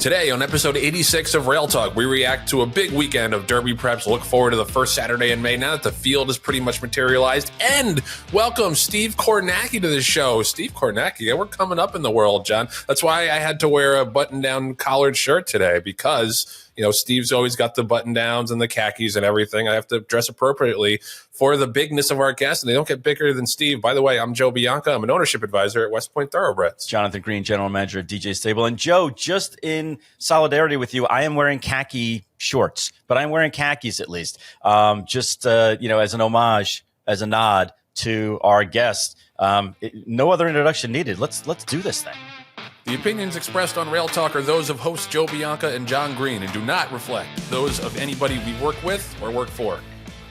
Today on episode 86 of Rail Talk, we react to a big weekend of Derby preps, look forward to the first Saturday in May now that the field is pretty much materialized, and welcome Steve Kornacki to the show. Steve Kornacki, yeah, we're coming up in the world, John. That's why I had to wear a button-down collared shirt today, because Steve's always got the button-downs and the khakis and everything. I have to dress appropriately for the bigness of our guests, and they don't get bigger than Steve. By the way, I'm Joe Bianca. I'm an ownership advisor at West Point Thoroughbreds. Jonathan Green, general manager at DJ Stable. And Joe, just in solidarity with you, I am wearing khaki shorts, but I'm wearing khakis at least, as an homage, as a nod to our guest. No other introduction needed. Let's do this thing. The opinions expressed on Rail Talk are those of hosts Joe Bianca and Jon Green and do not reflect those of anybody we work with or work for.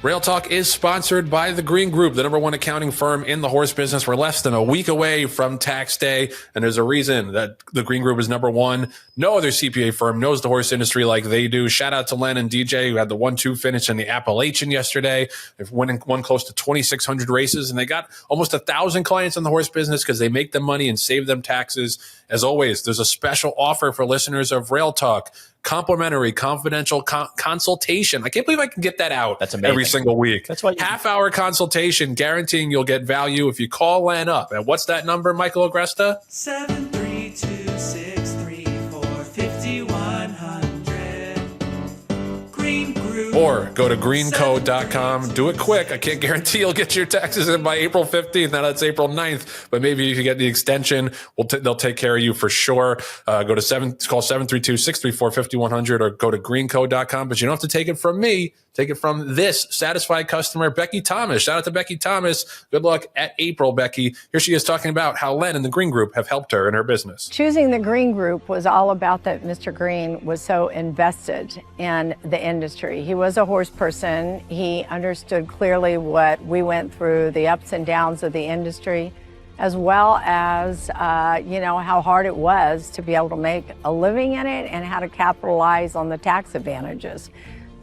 Rail Talk is sponsored by the Green Group, the number one accounting firm in the horse business. We're less than a week away from tax day, and there's a reason that the Green Group is number one. No other CPA firm knows the horse industry like they do. Shout out to Len and DJ, who had the 1-2 finish in the Appalachian yesterday. They've won close to 2,600 races, and they got almost 1,000 clients in the horse business because they make them money and save them taxes. As always, there's a special offer for listeners of Rail Talk. Complimentary, confidential consultation. I can't believe I can get that out. That's amazing. Every single week. That's why half-hour consultation, guaranteeing you'll get value if you call Len up. And what's that number, Michael Agresta? 732-634-5100. Green Group. Or go to greenco.com. Do it quick. I can't guarantee you'll get your taxes in by April 15th. Now that's April 9th, but maybe you can get the extension. They'll take care of you for sure. Call 732-634-5100 or go to greenco.com. But you don't have to take it from me. Take it from this satisfied customer, Becky Thomas. Shout out to Becky Thomas. Good luck at April, Becky. Here she is talking about how Len and the Green Group have helped her in her business. Choosing the Green Group was all about that Mr. Green was so invested in the industry. He was a horse person. He understood clearly what we went through, the ups and downs of the industry, as well as, how hard it was to be able to make a living in it and how to capitalize on the tax advantages.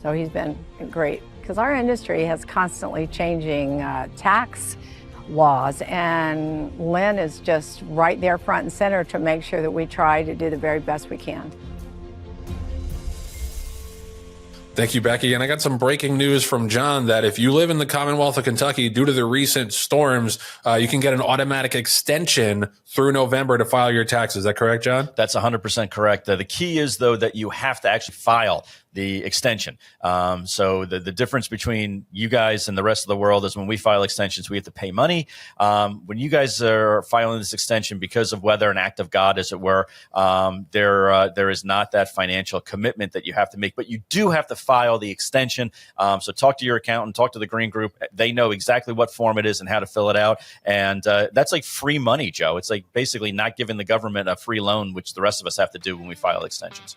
So he's been great because our industry has constantly changing tax laws, and Len is just right there front and center to make sure that we try to do the very best we can. Thank you, Becky. And I got some breaking news from John that if you live in the Commonwealth of Kentucky, due to the recent storms, you can get an automatic extension through November to file your taxes. Is that correct, John? That's 100% correct. The key is, though, that you have to actually file the extension. So the difference between you guys and the rest of the world is when we file extensions, we have to pay money. When you guys are filing this extension, because of whether an act of God, as it were, there is not that financial commitment that you have to make, but you do have to file the extension. So talk to your accountant, talk to the Green Group. They know exactly what form it is and how to fill it out. And that's like free money, Joe. It's like basically not giving the government a free loan, which the rest of us have to do when we file extensions.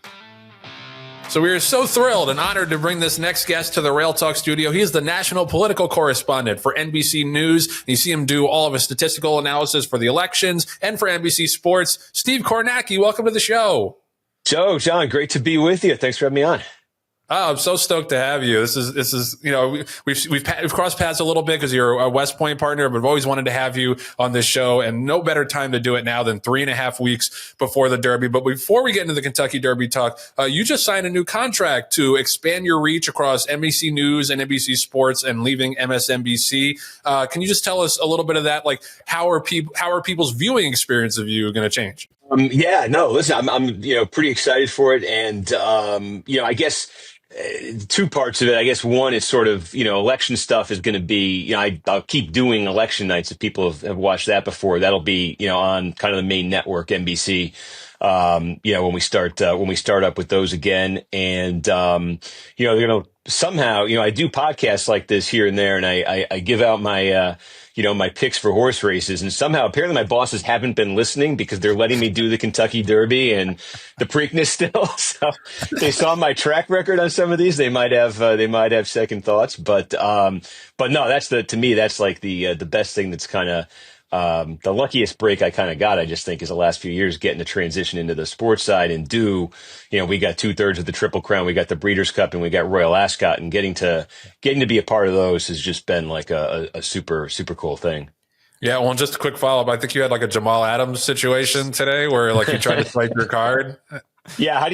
So we are so thrilled and honored to bring this next guest to the Rail Talk studio. He is the national political correspondent for NBC News. You see him do all of his statistical analysis for the elections and for NBC Sports. Steve Kornacki, welcome to the show. Joe, John, great to be with you. Thanks for having me on. Oh, I'm so stoked to have you. This is we've crossed paths a little bit because you're a West Point partner, but I've always wanted to have you on this show, and no better time to do it now than 3.5 weeks before the Derby. But before we get into the Kentucky Derby talk, you just signed a new contract to expand your reach across NBC News and NBC Sports and leaving MSNBC. Can you just tell us a little bit of that? Like, how are people's viewing experience of you going to change? Listen, I'm pretty excited for it, and I guess. Two parts of it. I guess one is sort of, election stuff is going to be, I'll keep doing election nights if people have watched that before. That'll be, on kind of the main network, NBC, when we start up with those again. And, they're going to somehow, I do podcasts like this here and there, and I give out my, my picks for horse races, and somehow apparently my bosses haven't been listening because they're letting me do the Kentucky Derby and the Preakness still. So they saw my track record on some of these. They might have second thoughts, but no, to me, that's like the best thing that's kind of, the luckiest break I kind of got, I just think, is the last few years getting to transition into the sports side and we got 2/3 of the Triple Crown, we got the Breeders' Cup, and we got Royal Ascot, and getting to be a part of those has just been like a super, super cool thing. Yeah, well, just a quick follow-up. I think you had like a Jamal Adams situation today where like you tried to swipe your card. Yeah, how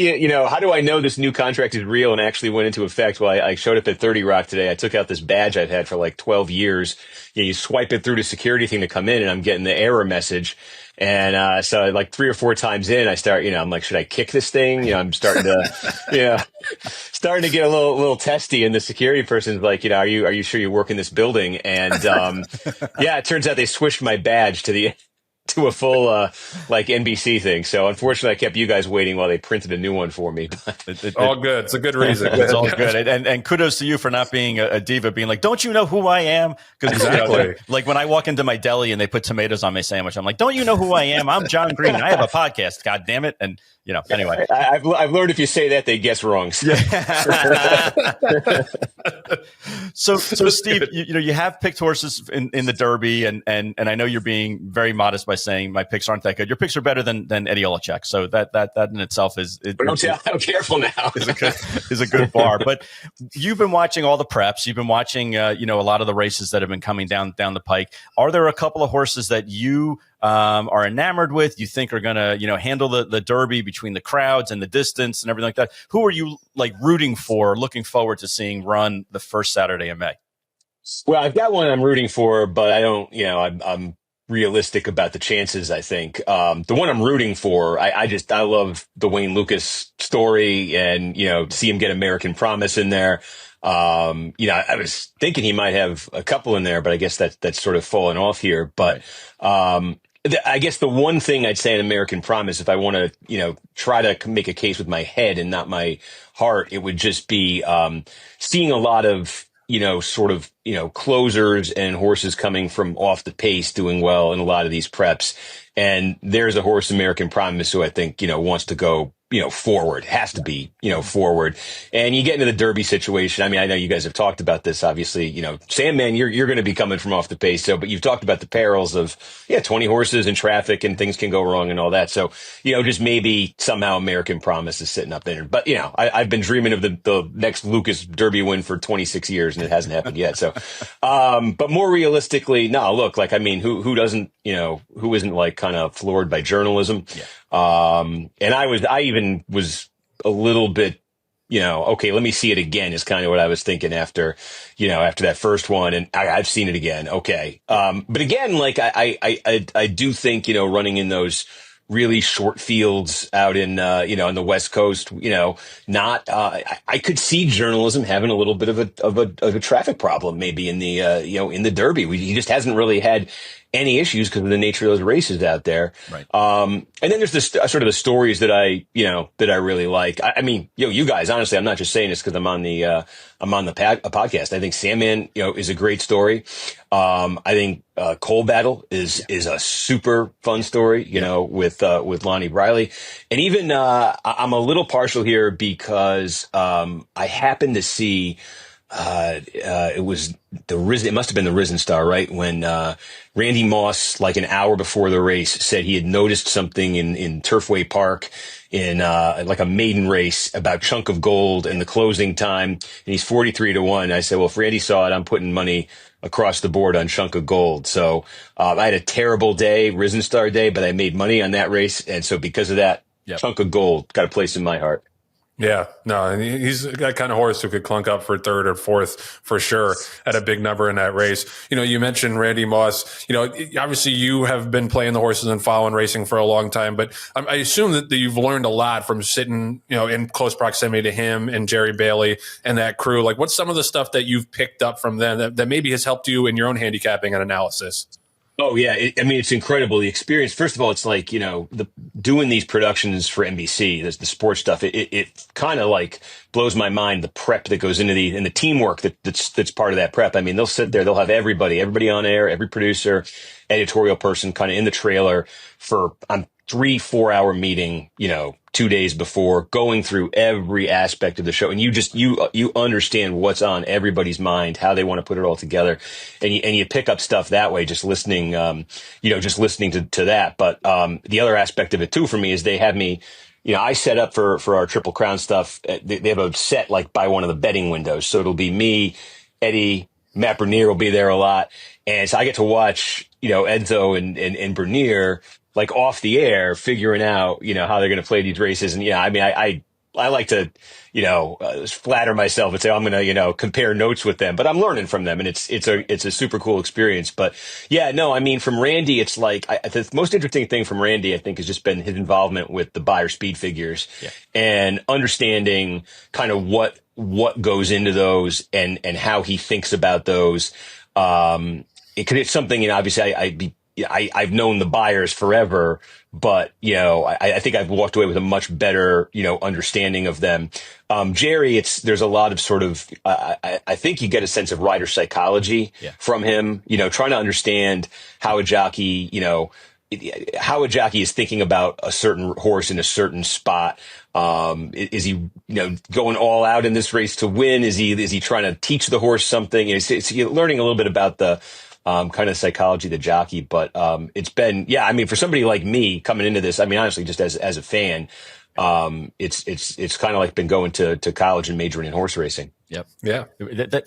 do I know this new contract is real and actually went into effect? Well, I showed up at 30 Rock today. I took out this badge I've had for like 12 years. You swipe it through the security thing to come in, and I'm getting the error message. And so like 3 or 4 times in, I start, I'm like, should I kick this thing? I'm starting to, starting to get a little testy. And the security person's like, are you sure you work in this building? And yeah, it turns out they switched my badge to a full like NBC thing. So unfortunately, I kept you guys waiting while they printed a new one for me. All good. It's a good reason. It's all good. And kudos to you for not being a diva, being like, don't you know who I am? Because exactly. Like when I walk into my deli and they put tomatoes on my sandwich, I'm like, don't you know who I am? I'm Jon Green. I have a podcast. God damn it. And anyway, I've learned if you say that, they guess wrong. So Steve, you have picked horses in the Derby, and I know you're being very modest by saying my picks aren't that good. Your picks are better than Eddie Olachek. So that in itself is. I'm careful now. is a good bar. But you've been watching all the preps. You've been watching a lot of the races that have been coming down the pike. Are there a couple of horses that you are enamored with, you think are going to, handle the Derby between the crowds and the distance and everything like that? Who are you like rooting for, looking forward to seeing run the first Saturday in May? Well, I've got one I'm rooting for, but I don't, I'm realistic about the chances, I think. The one I'm rooting for, I love the Wayne Lucas story and, see him get American Promise in there. I was thinking he might have a couple in there, but I guess that's sort of fallen off here. But, I guess the one thing I'd say in American Promise, if I want to, try to make a case with my head and not my heart, it would just be, seeing a lot of, closers and horses coming from off the pace doing well in a lot of these preps. And there's a horse, American Promise, who I think, wants to go, forward, has to be, forward. And you get into the Derby situation. I mean, I know you guys have talked about this, obviously, Sandman, you're going to be coming from off the pace. So, but you've talked about the perils of, 20 horses and traffic and things can go wrong and all that. So, just maybe somehow American Promise is sitting up there. But, I've been dreaming of the next Lucas Derby win for 26 years and it hasn't happened yet. So, but more realistically, no, look, like, I mean, who doesn't, who isn't like kind of floored by journalism? Yeah. And I even was a little bit, okay, let me see it again is kind of what I was thinking after that first one. And I've seen it again. Okay. But again, like I do think, running in those really short fields out in, on the West Coast, I could see journalism having a little bit of a traffic problem maybe in the, in the Derby. He just hasn't really had any issues because of the nature of those races out there. Right. And then there's this sort of the stories that I really like. I mean, you guys, honestly, I'm not just saying this because I'm on the podcast. I think Sandman, is a great story. I think, Coal Battle is a super fun story, with Lonnie Briley. And even, I'm a little partial here because, I happened to see, it was it must have been the Risen Star, right? When, Randy Moss, like an hour before the race, said he had noticed something in Turfway Park in, like a maiden race about Chunk of Gold and the closing time. And he's 43-1. I said, well, if Randy saw it, I'm putting money across the board on Chunk of Gold. So, I had a terrible day, Risen Star day, but I made money on that race. And so because of that, Chunk of Gold got a place in my heart. Yeah, no, and he's that kind of horse who could clunk up for third or fourth for sure at a big number in that race. You mentioned Randy Moss. Obviously you have been playing the horses and following racing for a long time, but I assume that you've learned a lot from sitting, in close proximity to him and Jerry Bailey and that crew. Like, what's some of the stuff that you've picked up from them that maybe has helped you in your own handicapping and analysis? Oh yeah, it's incredible. The experience. First of all, it's like doing these productions for NBC. There's the sports stuff. It kind of like blows my mind the prep that goes into and the teamwork that's part of that prep. I mean, they'll sit there, they'll have everybody on air, every producer, editorial person, kind of in the trailer for 3-4 hour meeting. 2 days before, going through every aspect of the show. And you understand what's on everybody's mind, how they want to put it all together. And you pick up stuff that way, just listening, just listening to that. But, the other aspect of it too for me is they have me, I set up for our Triple Crown stuff. They have a set like by one of the betting windows. So it'll be me, Eddie, Matt Bernier will be there a lot. And so I get to watch, Enzo and Bernier, like off the air, figuring out, how they're going to play these races. And yeah, I mean, I like to, flatter myself and say I'm going to, compare notes with them, but I'm learning from them, and it's a super cool experience. But yeah, no, I mean, from Randy, it's like the most interesting thing from Randy, I think, has just been his involvement with the Beyer speed figures and understanding kind of what goes into those and how he thinks about those. It's something, obviously I've known the Beyers forever, but, I think I've walked away with a much better, understanding of them. Jerry, there's a lot of sort of, I think you get a sense of rider psychology from him, trying to understand how a jockey, is thinking about a certain horse in a certain spot. Is he, going all out in this race to win? Is he trying to teach the horse something? It's learning a little bit about the, kind of psychology of the jockey, but, it's been, I mean, for somebody like me coming into this, I mean, honestly, just as a fan, it's kind of like been going to college and majoring in horse racing. Yep. Yeah.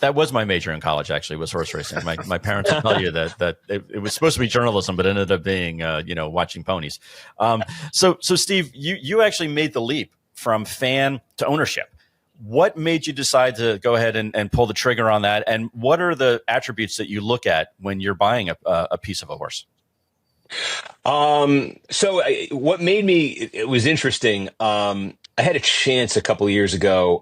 That was my major in college, actually, was horse racing. My parents will tell you that it was supposed to be journalism, but ended up being, watching ponies. So Steve, you actually made the leap from fan to ownership. What made you decide to go ahead and pull the trigger on that? And what are the attributes that you look at when you're buying a piece of a horse? What made me, it was interesting. I had a chance a couple of years ago.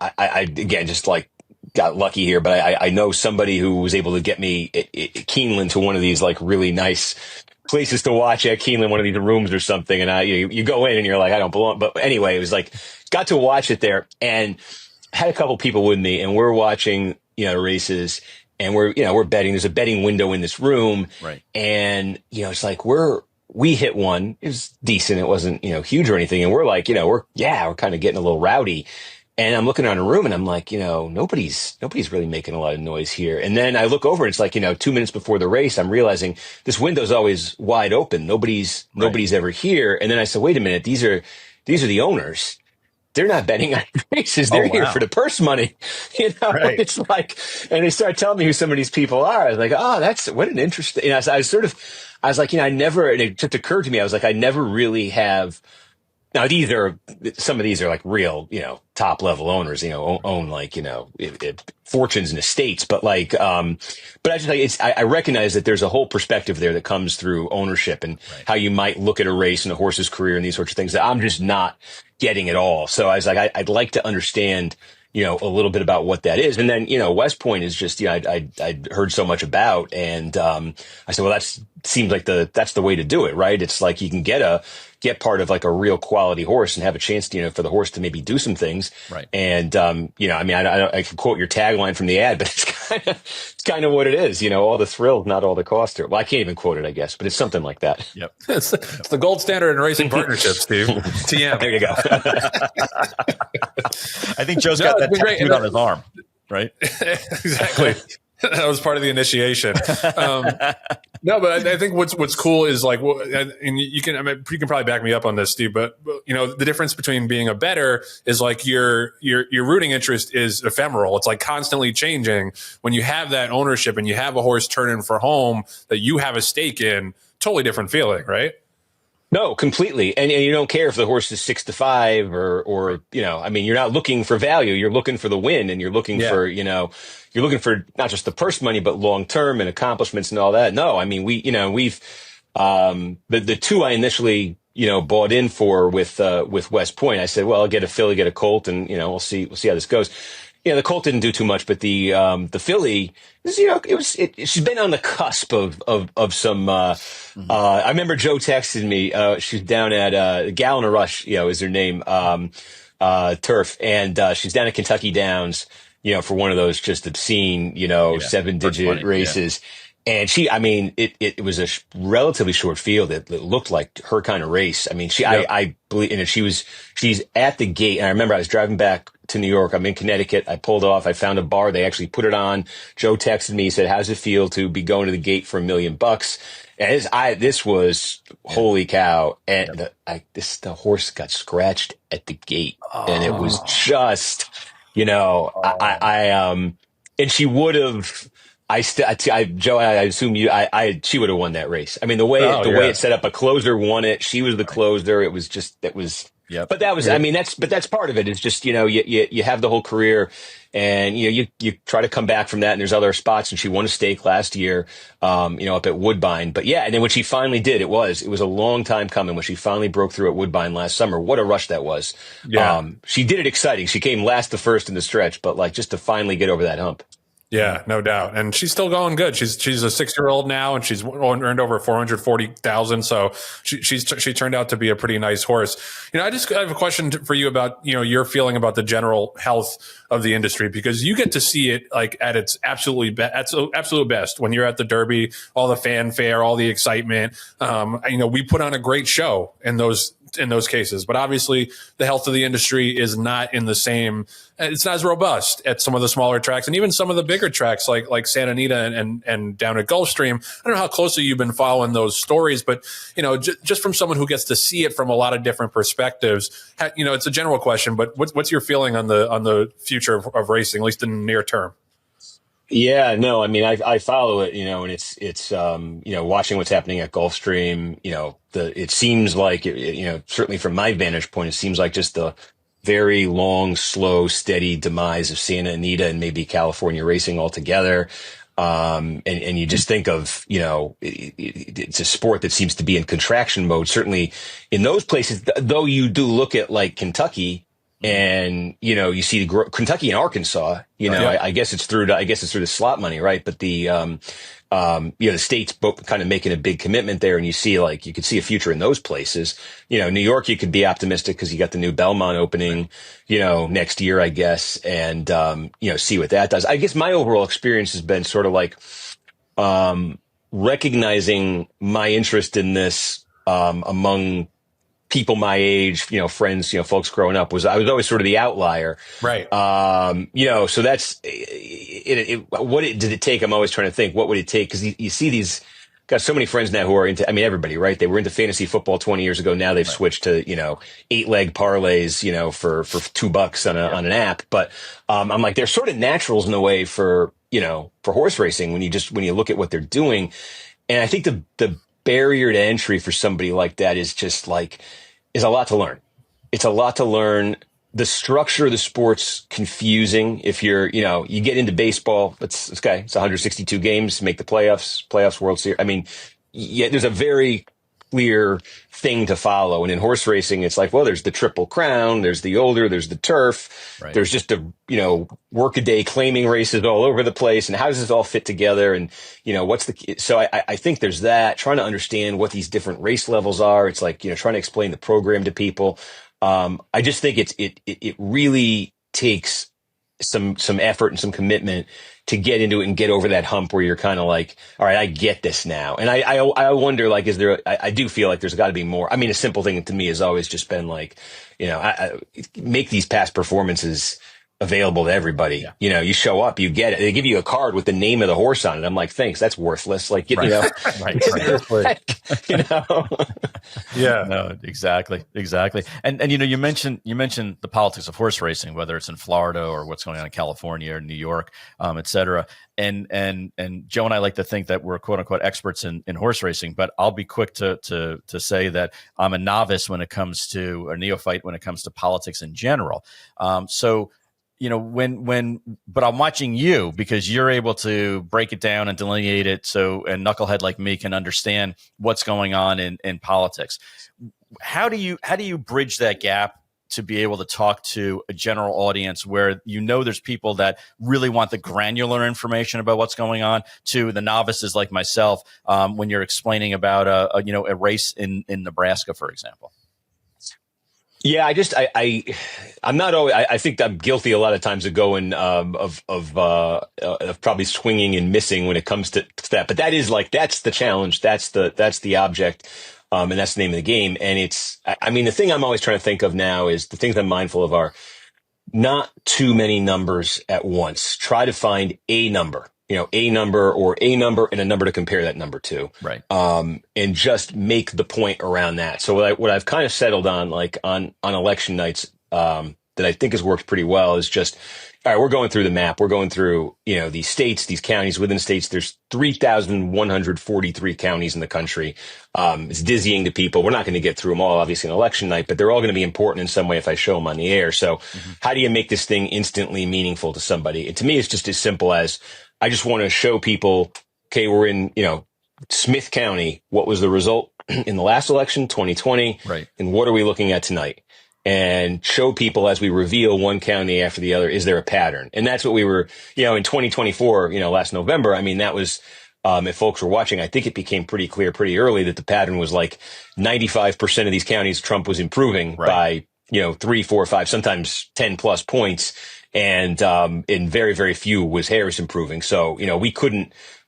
I again, just like got lucky here, but I know somebody who was able to get me at Keeneland to one of these like really nice places to watch at Keeneland, one of these rooms or something. And you go in and you're like, I don't belong. But anyway, it was like, got to watch it there and had a couple people with me, and we're watching, races, and we're betting. There's a betting window in this room. Right. And, it's like we hit one. It was decent. It wasn't, huge or anything. And we're like, we're kind of getting a little rowdy. And I'm looking around the room and I'm like, nobody's really making a lot of noise here. And then I look over and it's like, 2 minutes before the race, I'm realizing this window's always wide open. Nobody's ever here. And then I said, wait a minute, these are the owners. They're not betting on races. They're here for the purse money. Right. It's like, and they start telling me who some of these people are. I was like, oh, what an interesting, I was like, and it just occurred to me, I was like, I never really have. Now some of these are like real, top level owners, own like, fortunes and estates, but like, but I just like, I recognize that there's a whole perspective there that comes through ownership and how you might look at a race and a horse's career and these sorts of things that I'm just not getting at all. So I was like, I'd like to understand, a little bit about what that is. And then, West Point is just, I'd heard so much about, and, I said, well, seems like that's the way to do it, right? It's like you can get part of like a real quality horse and have a chance to, for the horse to maybe do some things. Right. And, I mean, I can quote your tagline from the ad, but it's kind of what it is, all the thrill, not all the cost. Well, I can't even quote it, I guess, but it's something like that. Yep. It's the gold standard in racing partnerships, Steve. TM. There you go. I think Joe's got that tattooed on his arm, right? Exactly. That was part of the initiation. No, but I think what's cool is like, and you can probably back me up on this, Steve. But the difference between being a bettor is like your rooting interest is ephemeral. It's like constantly changing. When you have that ownership and you have a horse turning for home that you have a stake in, totally different feeling, right? No, completely. And you don't care if the horse is 6-5 or, I mean, you're not looking for value. You're looking for the win, and you're looking for, you're looking for not just the purse money, but long-term and accomplishments and all that. No, I mean, we've, the two I initially, bought in for with West Point, I said, well, I'll get a filly, get a colt, and, we'll see how this goes. The colt didn't do too much, but the filly, she's been on the cusp of some, I remember Joe texted me, she's down at, Gallon of Rush, is her name, turf. And, she's down at Kentucky Downs, for one of those just obscene, 7-digit races. Yeah. And it was a relatively short field. It looked like her kind of race. I mean, I believe, and she's at the gate. And I remember I was driving back to New York. I'm in Connecticut. I pulled off. I found a bar. They actually put it on. Joe texted me. He said, how's it feel to be going to the gate for $1 million? And this was holy cow. And the horse got scratched at the gate, and it was just, and she would have, Joe, I assume she would have won that race. I mean, the way it's set up, a closer won it. She was the closer. It was just, Yep. but that was, I mean, that's part of it. It's just, you have the whole career and, you try to come back from that and there's other spots, and she won a stake last year, up at Woodbine. But yeah, and then when she finally did, it was a long time coming when she finally broke through at Woodbine last summer. What a rush that was. Yeah. She did it exciting. She came last to first in the stretch, but like just to finally get over that hump. Yeah, no doubt. And she's still going good. She's a 6-year-old now, and she's earned over 440,000. So she turned out to be a pretty nice horse. I have a question for you about, your feeling about the general health of the industry, because you get to see it like at its absolute best when you're at the Derby, all the fanfare, all the excitement. We put on a great show in those cases, but obviously the health of the industry is not in the same, it's not as robust at some of the smaller tracks, and even some of the bigger tracks like Santa Anita and down at Gulfstream. I don't know how closely you've been following those stories, but just from someone who gets to see it from a lot of different perspectives, it's a general question, but what's your feeling on the future of racing, at least in the near term? Yeah, no, I mean, I follow it, and it's watching what's happening at Gulfstream, it seems like, certainly from my vantage point, it seems like just the very long, slow, steady demise of Santa Anita and maybe California racing altogether. And you just think of, it's a sport that seems to be in contraction mode, certainly in those places, though you do look at like Kentucky, and, you see Kentucky and Arkansas, I guess it's through the slot money, right? But the states both kind of making a big commitment there, and you could see a future in those places. New York, you could be optimistic because you got the new Belmont opening, next year, I guess, and, see what that does. I guess my overall experience has been sort of like, recognizing my interest in this, among people my age, friends, folks growing up, I was always sort of the outlier. Right. So that's it. What did it take? I'm always trying to think, what would it take? Because you see these, got so many friends now who are into, everybody, right? They were into fantasy football 20 years ago. Now they've switched to, 8-leg parlays, for $2 on an app. But, I'm like, they're sort of naturals in a way for horse racing when you look at what they're doing. And I think the barrier to entry for somebody like that is just is a lot to learn. It's a lot to learn. The structure of the sport's confusing. If you're, you get into baseball, it's okay. It's 162 games, make the playoffs, World Series. There's a very clear thing to follow. And in horse racing, it's like, well, there's the Triple Crown, there's the Older, there's the Turf. Right. There's just workaday claiming races all over the place. And how does this all fit together? And, so I think there's that, trying to understand what these different race levels are. It's like, trying to explain the program to people. I just think it really takes some effort and some commitment to get into it and get over that hump where you're kind of like, all right, I get this now. And I wonder, like, I do feel like there's got to be more. A simple thing to me has always just been like, make these past performances available to everybody. Yeah. You show up, you get it. They give you a card with the name of the horse on it. I'm like, thanks, that's worthless. Like, right. Right. Yeah. No, exactly. And you mentioned the politics of horse racing, whether it's in Florida or what's going on in California or New York, et cetera. And Joe and I like to think that we're quote unquote experts in horse racing, but I'll be quick to say that I'm a novice when it comes to, a neophyte when it comes to politics in general. But I'm watching you because you're able to break it down and delineate it. So a knucklehead like me can understand what's going on in politics. How do you bridge that gap to be able to talk to a general audience where there's people that really want the granular information about what's going on to the novices like myself when you're explaining about a race in Nebraska, for example? Yeah, I'm not always, I think I'm guilty a lot of times of going, of probably swinging and missing when it comes to that. But that's the challenge. That's the object. And that's the name of the game. And the thing I'm always trying to think of now is the things I'm mindful of are not too many numbers at once. Try to find a number. A number and a number to compare that number to. Right. And just make the point around that. So what I've kind of settled on, like on election nights, the that I think has worked pretty well is just, all right, we're going through the map. We're going through, these states, these counties within states. There's 3,143 counties in the country. It's dizzying to people. We're not going to get through them all, obviously, on election night, but they're all going to be important in some way if I show them on the air. So how do you make this thing instantly meaningful to somebody? And to me, it's just as simple as I just want to show people, okay, we're in, Smith County. What was the result in the last election, 2020? Right. And what are we looking at tonight? And show people as we reveal one county after the other, is there a pattern? And that's what we were, in 2024, last November. I mean, that was, if folks were watching, I think it became pretty clear pretty early that the pattern was like 95% of these counties Trump was improving by, 3, 4, 5, sometimes 10 plus points. And in very, very few was Harris improving. So,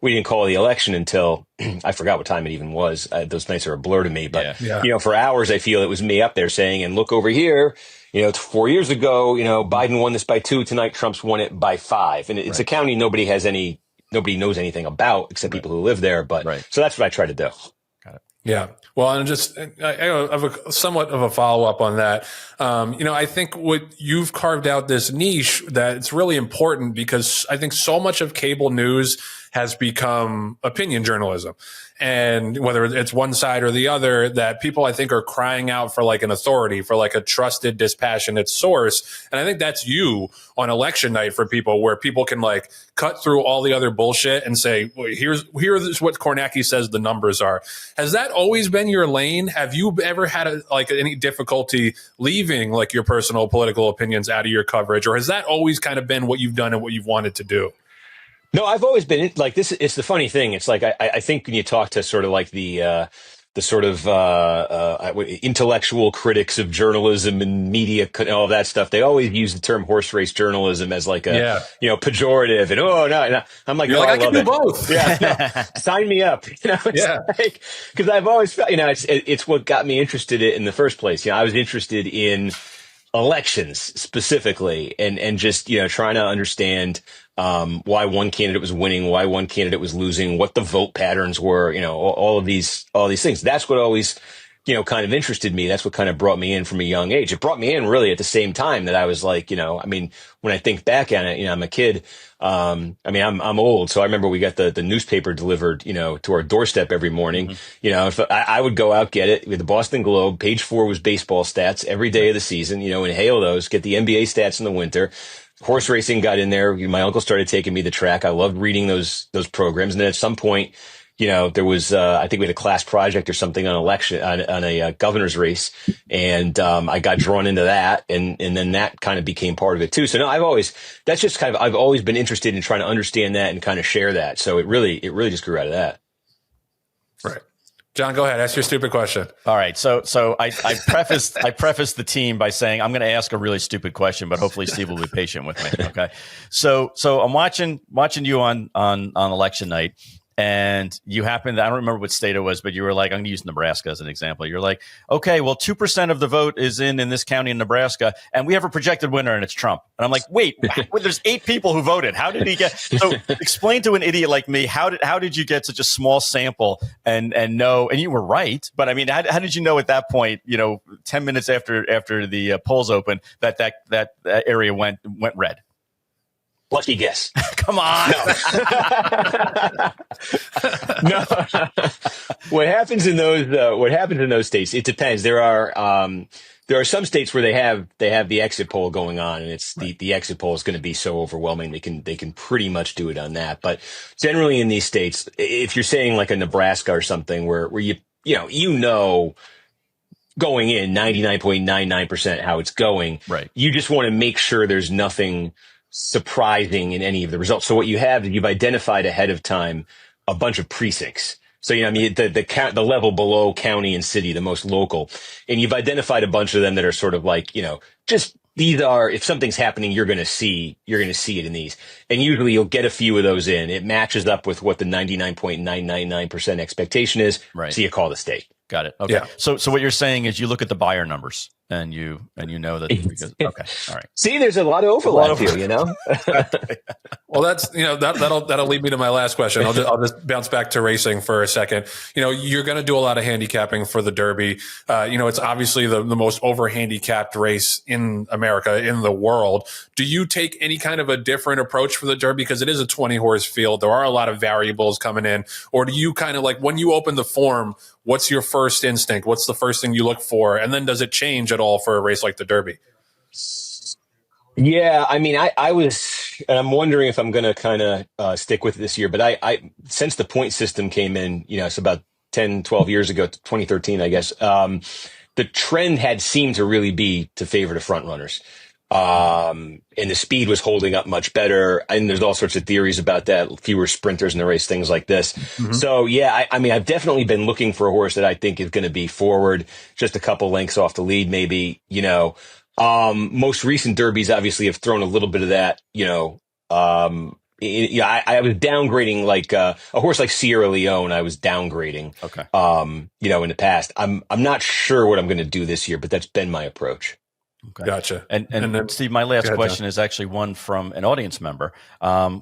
we didn't call the election until I forgot what time it even was. Those nights are a blur to me, but for hours, I feel it was me up there saying, and look over here, 4 years ago, Biden won this by 2. Tonight, Trump's won it by 5. And it's a county nobody knows anything about except people who live there. But so that's what I try to do. Got it. Yeah. Well, and just I have a somewhat of a follow up on that. I think what you've carved out this niche that it's really important because I think so much of cable news has become opinion journalism. And whether it's one side or the other, that people I think are crying out for like an authority, for like a trusted, dispassionate source. And I think that's you on election night for people, where people can like cut through all the other bullshit and say, well, here's what Kornacki says the numbers are. Has that always been your lane? Have you ever had any difficulty leaving like your personal political opinions out of your coverage? Or has that always kind of been what you've done and what you've wanted to do? No, I've always been like this. It's the funny thing. It's like I think when you talk to sort of like the sort of intellectual critics of journalism and media and all that stuff, they always use the term horse race journalism as like a pejorative. And no, I'm like, I can do both. Yeah, sign me up. Because I've always felt, it's what got me interested in the first place. I was interested in elections specifically, and just trying to understand why one candidate was winning, why one candidate was losing, what the vote patterns were, all these things. That's what always, kind of interested me. That's what kind of brought me in from a young age. It brought me in really at the same time that I was like, when I think back on it, I'm a kid. I'm old. So I remember we got the newspaper delivered, to our doorstep every morning. If I would go out, get it with the Boston Globe. Page 4 was baseball stats every day of the season, inhale those, get the NBA stats in the winter. Horse racing got in there. My uncle started taking me the track. I loved reading those programs. And then at some point, there was, I think we had a class project or something on a governor's race. And, I got drawn into that. And then that kind of became part of it too. So no, I've always been interested in trying to understand that and kind of share that. So it really just grew out of that. Right. John, go ahead. Ask your stupid question. All right. So I prefaced the team by saying I'm going to ask a really stupid question, but hopefully Steve will be patient with me. Okay. So I'm watching you on election night, and you happened, I don't remember what state it was, but you were like, I'm going to use Nebraska as an example. You're like, okay, well, 2% of the vote is in this county in Nebraska, and we have a projected winner, and it's Trump. And I'm like, wait, there's 8 people who voted. How did he get? So explain to an idiot like me, how did you get such a small sample and know, and you were right, but I mean, how did you know at that point, 10 minutes after the polls opened, that area went red? Lucky guess. Come on. No. What happens in those states, it depends. There are some states where they have the exit poll going on, and it's the exit poll is going to be so overwhelming they can pretty much do it on that. But generally in these states, if you're saying like a Nebraska or something where you going in 99.99% how it's going, right. You just want to make sure there's nothing surprising in any of the results. So what you have is you've identified ahead of time a bunch of precincts. So, the level below county and city, the most local, and you've identified a bunch of them that are sort of like, just these are, if something's happening, you're going to see it in these. And usually you'll get a few of those in. It matches up with what the 99.999% expectation is. Right. So you call the state. Got it. Okay. Yeah. So what you're saying is you look at the buyer numbers and you know that because okay, all right. See, there's a lot of overlap here, you know. Well, that's that'll lead me to my last question. I'll just bounce back to racing for a second. You're going to do a lot of handicapping for the Derby. It's obviously the most over handicapped race in America, in the world. Do you take any kind of a different approach for the Derby because it is a 20 horse field? There are a lot of variables coming in, or do you kind of like when you open the form? What's your first instinct? What's the first thing you look for, and then does it change at all for a race like the Derby? Yeah, I mean, I was, and I'm wondering if I'm going to kind of stick with it this year, but I since the point system came in, it's about 10, 12 years ago, 2013, I guess, the trend had seemed to really be to favor the front runners. And the speed was holding up much better. And there's all sorts of theories about that, fewer sprinters in the race, things like this. Mm-hmm. So yeah, I mean, I've definitely been looking for a horse that I think is going to be forward, just a couple lengths off the lead, maybe, most recent derbies obviously have thrown a little bit of that, I was downgrading like, a horse like Sierra Leone. I was downgrading, okay. In the past. I'm not sure what I'm going to do this year, but that's been my approach. Okay. Gotcha. And then, Steve, my last question is actually one from an audience member,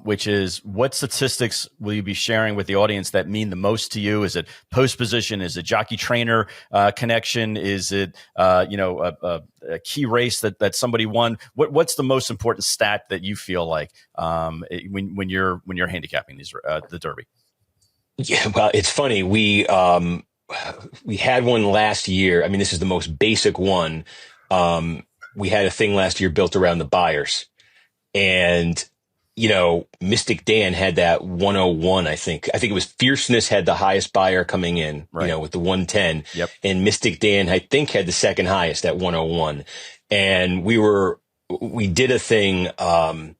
which is, what statistics will you be sharing with the audience that mean the most to you? Is it post position? Is it jockey trainer connection? Is it a key race that somebody won? What's the most important stat that you feel like when you're handicapping these the Derby? Yeah, well, it's funny. We had one last year. I mean, this is the most basic one. We had a thing last year built around the buyers, and, Mystic Dan had that 101. I think it was Fierceness had the highest buyer coming in, right, with the 110. Yep. And Mystic Dan, I think, had the second highest at 101. And we did a thing, and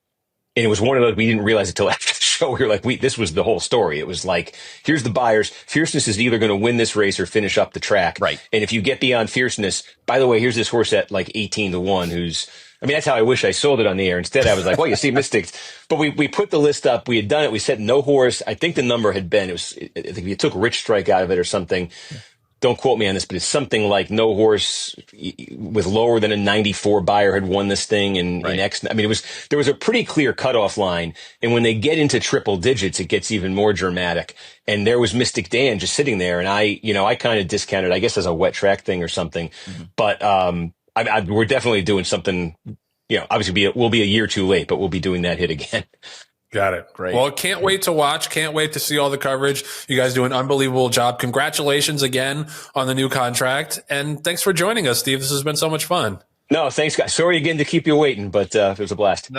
it was one of those, we didn't realize it till after the show. We were like, this was the whole story. It was like, here's the buyers. Fierceness is either going to win this race or finish up the track. Right. And if you get beyond Fierceness, by the way, here's this horse at like 18-1 that's how I wish I sold it on the air. Instead, I was like, well, you see Mystics. But we put the list up. We had done it. We said no horse. I think the number had been, I think you took Rich Strike out of it or something. Yeah. Don't quote me on this, but it's something like no horse with lower than a 94 buyer had won this thing in X. I mean, there was a pretty clear cutoff line. And when they get into triple digits, it gets even more dramatic. And there was Mystic Dan just sitting there. And I kind of discounted, I guess, as a wet track thing or something. Mm-hmm. But, we're definitely doing something, obviously we'll be a year too late, but we'll be doing that hit again. Got it. Great. Well, can't wait to watch. Can't wait to see all the coverage. You guys do an unbelievable job. Congratulations again on the new contract. And thanks for joining us, Steve. This has been so much fun. No, thanks, guys. Sorry again to keep you waiting, but it was a blast.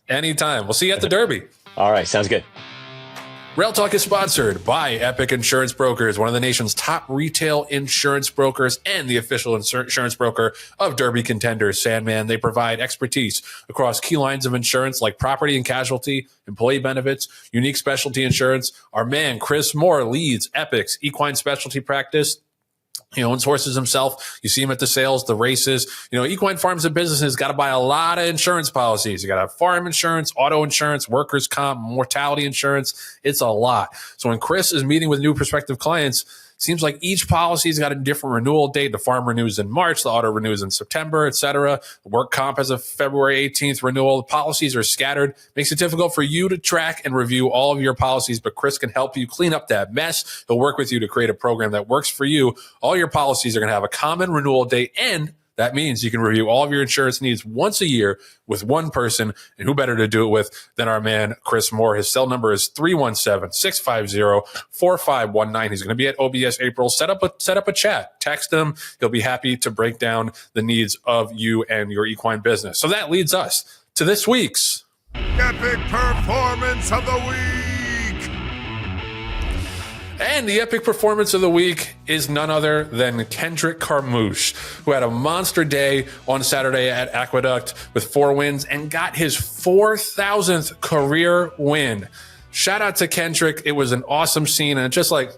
Anytime. We'll see you at the Derby. All right. Sounds good. Rail Talk is sponsored by Epic Insurance Brokers, one of the nation's top retail insurance brokers and the official insurance broker of Derby contenders, Sandman. They provide expertise across key lines of insurance like property and casualty, employee benefits, unique specialty insurance. Our man, Chris Moore, leads Epic's equine specialty practice. He owns horses himself. You see him at the sales, the races. Equine farms and businesses got to buy a lot of insurance policies. You got to have farm insurance, auto insurance, workers' comp, mortality insurance. It's a lot. So when Chris is meeting with new prospective clients, seems like each policy's got a different renewal date. The farm renews in March, the auto renews in September, et cetera. The work comp has a February 18th renewal. The policies are scattered. Makes it difficult for you to track and review all of your policies, but Chris can help you clean up that mess. He'll work with you to create a program that works for you. All your policies are going to have a common renewal date, and that means you can review all of your insurance needs once a year with one person, and who better to do it with than our man, Chris Moore. His cell number is 317-650-4519. He's going to be at OBS April. Set up a chat. Text him. He'll be happy to break down the needs of you and your equine business. So that leads us to this week's Epic Performance of the Week. And the epic performance of the week is none other than Kendrick Carmouche, who had a monster day on Saturday at Aqueduct with 4 wins and got his 4,000th career win. Shout out to Kendrick. It was an awesome scene. And just like,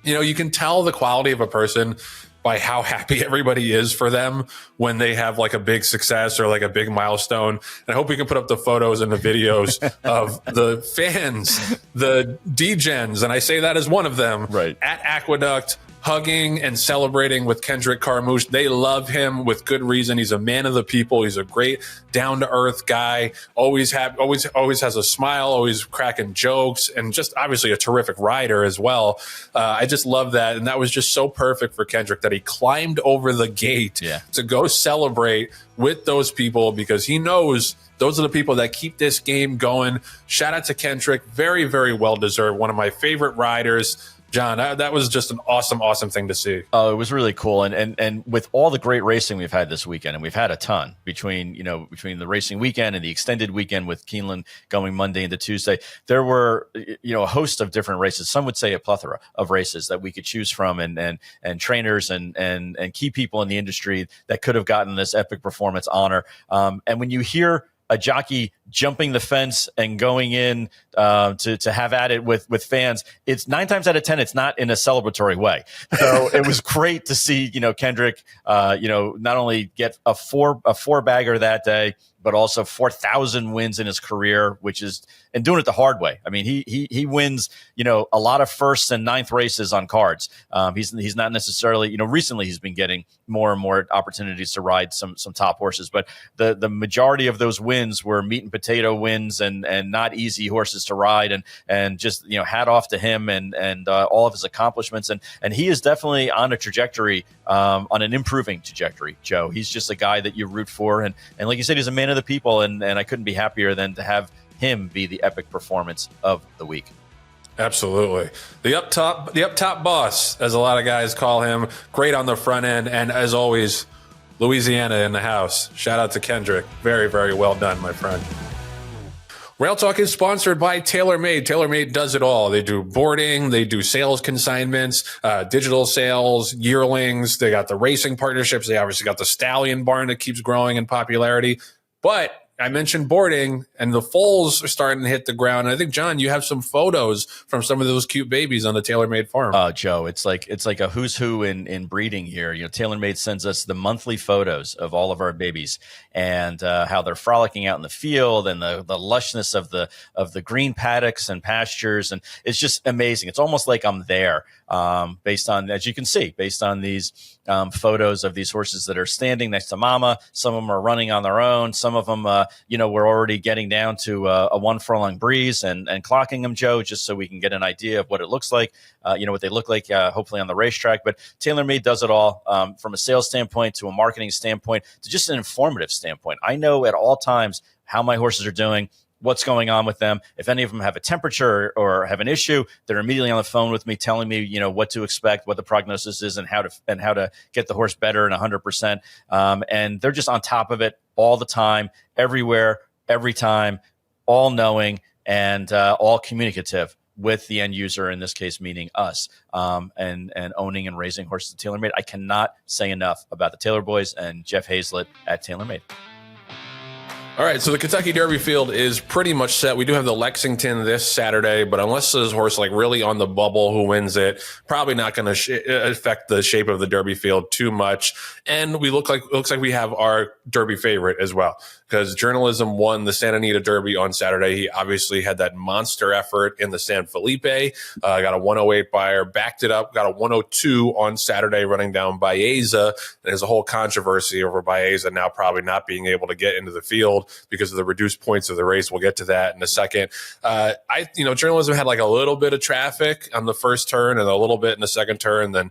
you can tell the quality of a person by how happy everybody is for them when they have like a big success or like a big milestone. And I hope we can put up the photos and the videos of the fans, the D-gens, and I say that as one of them, right, at Aqueduct hugging and celebrating with Kendrick Carmouche. They love him with good reason. He's a man of the people. He's a great down-to-earth guy. Always has a smile, always cracking jokes, and just obviously a terrific rider as well. I just love that. And that was just so perfect for Kendrick that he climbed over the gate to go celebrate with those people, because he knows those are the people that keep this game going. Shout out to Kendrick. Very, very well-deserved. One of my favorite riders. John, that was just an awesome thing to see. Oh, it was really cool. And with all the great racing we've had this weekend, and we've had a ton between the racing weekend and the extended weekend with Keeneland going Monday into Tuesday, there were, a host of different races. Some would say a plethora of races that we could choose from, and trainers and key people in the industry that could have gotten this epic performance honor. And when you hear a jockey jumping the fence and going in to have at it with fans, it's 9 times out of 10, it's not in a celebratory way. So it was great to see, Kendrick, not only get a four bagger that day, but also 4,000 wins in his career, and doing it the hard way. I mean, he wins, a lot of first and ninth races on cards. He's not necessarily, recently he's been getting more and more opportunities to ride some top horses, but the majority of those wins were meat and potato wins and not easy horses to ride, and just, hat off to him and all of his accomplishments. And he is definitely on a trajectory, on an improving trajectory, Joe. He's just a guy that you root for. And like you said, he's a man of the people, and I couldn't be happier than to have him be the epic performance of the week. Absolutely. The up top boss, as a lot of guys call him, great on the front end. And as always, Louisiana in the house. Shout out to Kendrick. Very, very well done, my friend. Rail Talk is sponsored by Tailor Made. Tailor Made does it all. They do boarding, they do sales consignments, digital sales, yearlings. They got the racing partnerships. They obviously got the Stallion Barn that keeps growing in popularity. But I mentioned boarding, and the foals are starting to hit the ground. And I think, John, you have some photos from some of those cute babies on the Tailor Made farm. Joe, it's like a who's who in breeding here. Tailor Made sends us the monthly photos of all of our babies and how they're frolicking out in the field, and the lushness of the green paddocks and pastures, and it's just amazing. It's almost like I'm there. Based on, as you can see, based on these photos of these horses that are standing next to mama. Some of them are running on their own. Some of them, we're already getting down to a 1 furlong breeze and clocking them, Joe, just so we can get an idea of what it looks like, what they look like, hopefully on the racetrack. But Tailor Made does it all, from a sales standpoint to a marketing standpoint to just an informative standpoint. I know at all times how my horses are doing, what's going on with them. If any of them have a temperature or have an issue, they're immediately on the phone with me, telling me, what to expect, what the prognosis is, and how to get the horse better and 100%. And they're just on top of it all the time, everywhere, every time, all knowing and all communicative with the end user, in this case, meaning us, and owning and raising horses at Tailor Made. I cannot say enough about the Taylor boys and Jeff Hazlett at Tailor Made. All right, so the Kentucky Derby field is pretty much set. We do have the Lexington this Saturday, but unless there's a horse like really on the bubble who wins it, probably not going to affect the shape of the Derby field too much. And looks like we have our Derby favorite as well, because Journalism won the Santa Anita Derby on Saturday. He obviously had that monster effort in the San Felipe, got a 108 buyer, backed it up, got a 102 on Saturday running down Baeza. There's a whole controversy over Baeza now probably not being able to get into the field because of the reduced points of the race. We'll get to that in a second. Journalism had like a little bit of traffic on the first turn and a little bit in the second turn, then,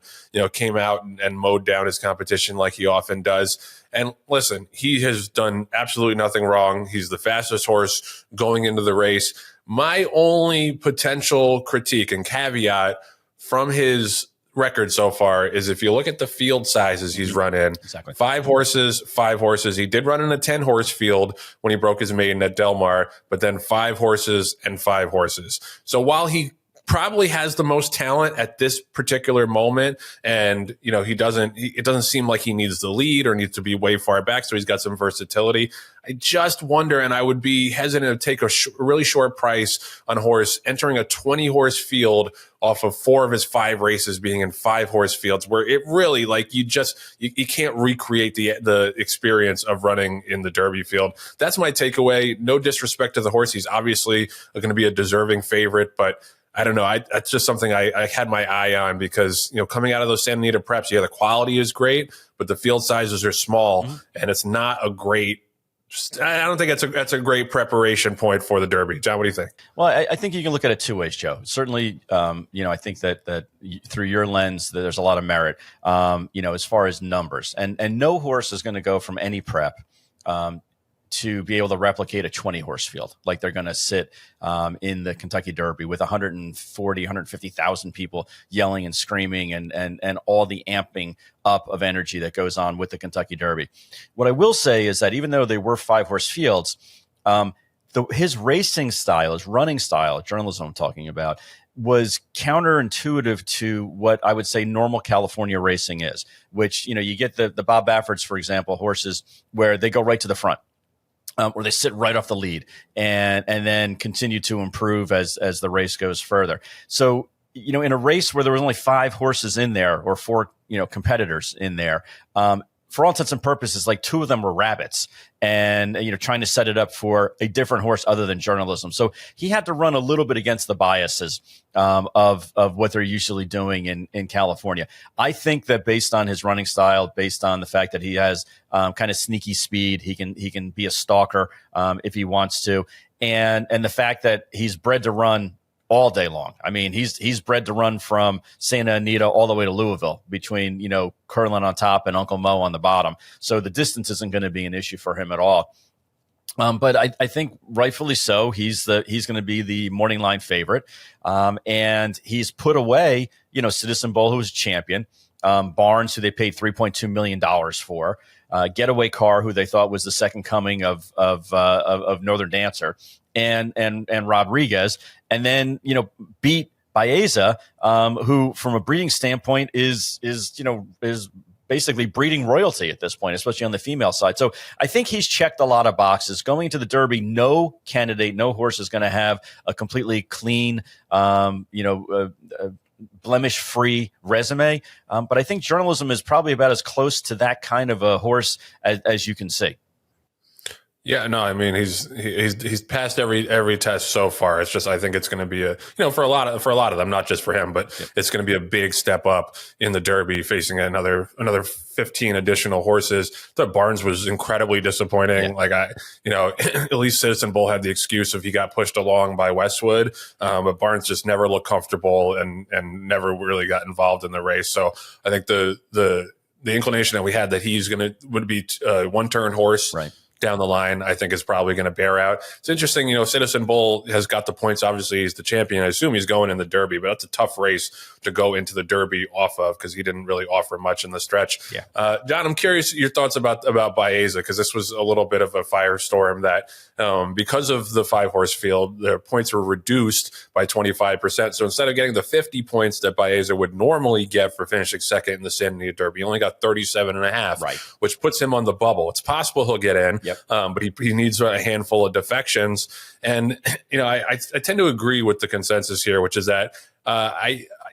came out and mowed down his competition like he often does. And listen, he has done absolutely nothing wrong. He's the fastest horse going into the race. My only potential critique and caveat from his record so far is if you look at the field sizes he's run in, exactly 5 horses. He did run in a 10 horse field when he broke his maiden at Del Mar, but then 5 horses and 5 horses. So while he probably has the most talent at this particular moment, and it doesn't seem like he needs the lead or needs to be way far back, so he's got some versatility. I just wonder, and I would be hesitant to take a really short price on a horse entering a 20 horse field off of 4 of his 5 races being in 5 horse fields, where it really, like, you can't recreate the experience of running in the Derby field. That's my takeaway. No disrespect to the horse. He's obviously going to be a deserving favorite, but I don't know. That's just something I had my eye on because, coming out of those Santa Anita preps, the quality is great, but the field sizes are small, and it's not a great. I don't think that's a great preparation point for the Derby. John, what do you think? Well, I think you can look at it two ways, Joe. Certainly, I think that through your lens, there's a lot of merit, as far as numbers. And no horse is going to go from any prep to be able to replicate a 20-horse field like they're going to sit in the Kentucky Derby with 140, 150,000 people yelling and screaming and all the amping up of energy that goes on with the Kentucky Derby. What I will say is that even though they were 5-horse fields, his racing style, his running style, journalism I'm talking about, was counterintuitive to what I would say normal California racing is, which, you get the Bob Baffords, for example, horses where they go right to the front. Or they sit right off the lead and then continue to improve as the race goes further. So, in a race where there was only 5 horses in there or 4, competitors in there, for all intents and purposes, like 2 of them were rabbits and, trying to set it up for a different horse other than journalism. So he had to run a little bit against the biases of what they're usually doing in California. I think that based on his running style, based on the fact that he has kind of sneaky speed, he can be a stalker if he wants to. And the fact that he's bred to run all day long. I mean, he's bred to run from Santa Anita all the way to Louisville between, Curlin on top and Uncle Mo on the bottom. So the distance isn't going to be an issue for him at all. But I think rightfully so. He's going to be the morning line favorite. And he's put away, Citizen Bowl, who was a champion, Barnes, who they paid $3.2 million for, Getaway Car, who they thought was the second coming of Northern Dancer, and Rodriguez, and then beat Baeza, who from a breeding standpoint is basically breeding royalty at this point, especially on the female side. So I think he's checked a lot of boxes. Going into the Derby, no horse is going to have a completely clean, blemish-free resume. But I think journalism is probably about as close to that kind of a horse as you can see. Yeah, no, I mean he's passed every test so far. It's just I think it's going to be for a lot of them, not just for him, but it's going to be a big step up in the Derby, facing another 15 additional horses. The Barnes was incredibly disappointing. Yeah. At least Citizen Bull had the excuse of he got pushed along by Westwood, but Barnes just never looked comfortable and never really got involved in the race. So I think the inclination that we had that would be a one-turn horse. Right. Down the line, I think is probably going to bear out. It's interesting, Citizen Bull has got the points. Obviously, he's the champion. I assume he's going in the Derby, but that's a tough race to go into the Derby off of because he didn't really offer much in the stretch. Yeah. John, I'm curious your thoughts about Baeza, because this was a little bit of a firestorm that because of the 5-horse field, their points were reduced by 25%. So instead of getting the 50 points that Baeza would normally get for finishing second in the Santa Anita Derby, he only got 37.5, right, which puts him on the bubble. It's possible he'll get in. Yep. But he needs a handful of defections. And, I tend to agree with the consensus here, which is that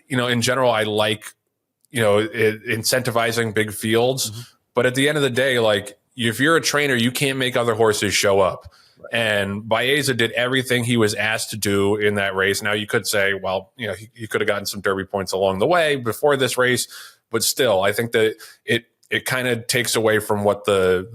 in general, I like, incentivizing big fields. Mm-hmm. But at the end of the day, like if you're a trainer, you can't make other horses show up. Right. And Baeza did everything he was asked to do in that race. Now you could say, well, he could have gotten some Derby points along the way before this race. But still, I think that it kind of takes away from what the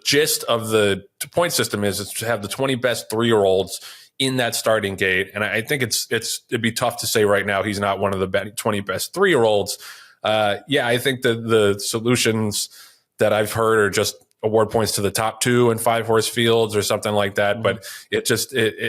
gist of the point system is to have the 20 best 3-year-olds in that starting gate. And I think it'd be tough to say right now he's not one of the 20 best 3-year-olds. I think that the solutions that I've heard are just award points to the top 2 and 5-horse fields or something like that. Mm-hmm. But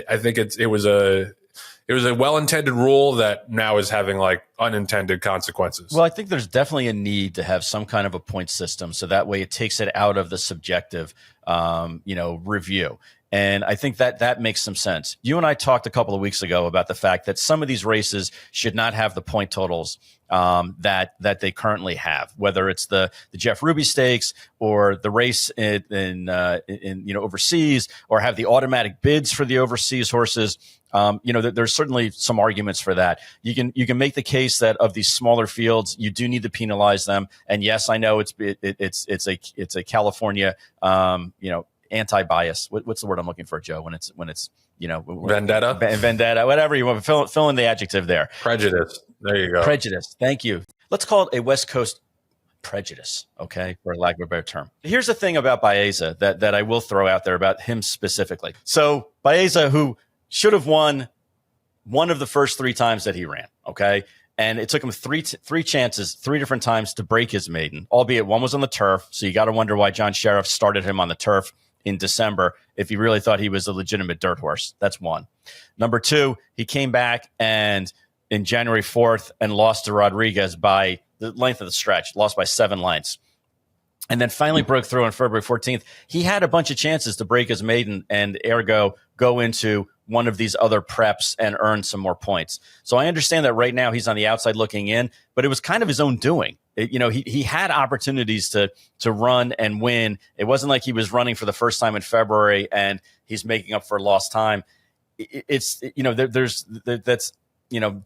I think it was a well-intended rule that now is having like unintended consequences. Well, I think there's definitely a need to have some kind of a point system, so that way it takes it out of the subjective, review. And I think that makes some sense. You and I talked a couple of weeks ago about the fact that some of these races should not have the point totals that they currently have, whether it's the Jeff Ruby Stakes or the race in overseas, or have the automatic bids for the overseas horses. There's certainly some arguments for that. You can make the case that of these smaller fields, you do need to penalize them. And yes, I know it's a California, anti-bias. What's the word I'm looking for, Joe? When it's Vendetta, vendetta, whatever you want. Fill in the adjective there. prejudice. There you go. Prejudice. Thank you. Let's call it a West Coast prejudice, okay, for lack of a better term. Here's the thing about Baeza that I will throw out there about him specifically. So Baeza, who should have won one of the first 3 times that he ran, okay, and it took him three chances, 3 different times to break his maiden, albeit one was on the turf. So you got to wonder why John Sheriff started him on the turf in December if he really thought he was a legitimate dirt horse. That's one. Number 2, he came back and in January 4th and lost to Rodriguez by the length of the stretch, lost by 7 lengths. And then finally broke through on February 14th. He had a bunch of chances to break his maiden and ergo go into one of these other preps and earn some more points. So I understand that right now he's on the outside looking in, but it was kind of his own doing. He had opportunities to run and win. It wasn't like he was running for the first time in February and he's making up for lost time. It's that's